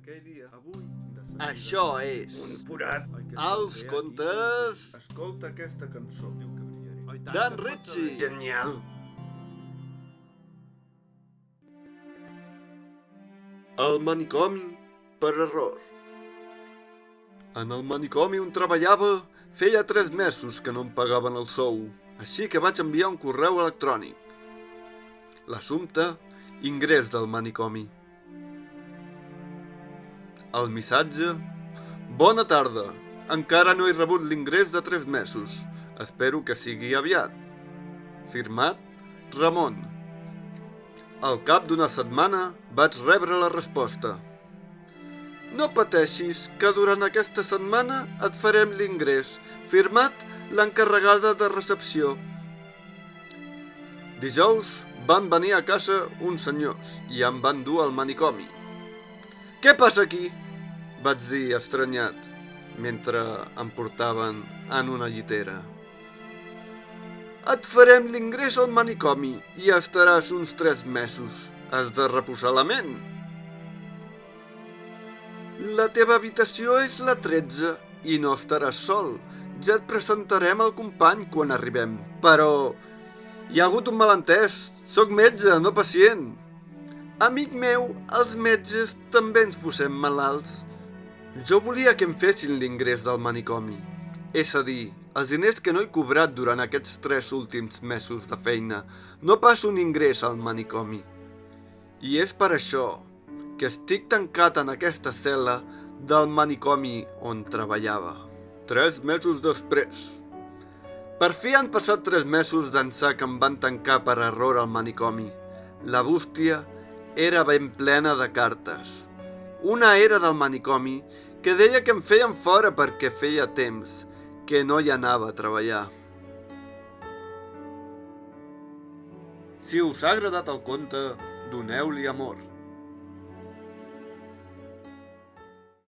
Aquell dia, avui, de seguida, Això és un forat. Els contes Escolta aquesta cançó. Diu que brillaré. d'en Ritchie. Genial. El manicomi per error. En el manicomi on treballava feia 3 mesos que no em pagaven el sou, així que vaig enviar un correu electrònic. L'assumpte, ingrés del manicomi. El missatge: bona tarda, encara no he rebut l'ingrés de 3 mesos. Espero que sigui aviat. Firmat, Ramon. Al cap d'una setmana vaig rebre la resposta. No pateixis, que durant aquesta setmana et farem l'ingrés. Firmat, l'encarregada de recepció. Dijous van venir a casa uns senyors i em van dur al manicomi. Què passa aquí? Vaig dir estranyat, mentre em portaven en una llitera. Et farem l'ingrés al manicomi i estaràs uns 3 mesos. Has de reposar la ment. La teva habitació és la 13 i no estaràs sol. Ja et presentarem el company quan arribem. Però hi ha hagut un malentès. Soc metge, no pacient. Amic meu, els metges també ens posem malalts. Jo volia que em fessin l'ingrés del manicomi. És a dir, els diners que no he cobrat durant aquests 3 últims mesos de feina. No pas un ingrés al manicomi. I és per això que estic tancat en aquesta cel·la del manicomi on treballava. 3 mesos després. Per fi han passat 3 mesos d'ençà que em van tancar per error al manicomi. La bústia era ben plena de cartes. Una era del manicomi que deia que em feien fora perquè feia temps que no hi anava a treballar. Si us ha agradat el conte, doneu-li amor.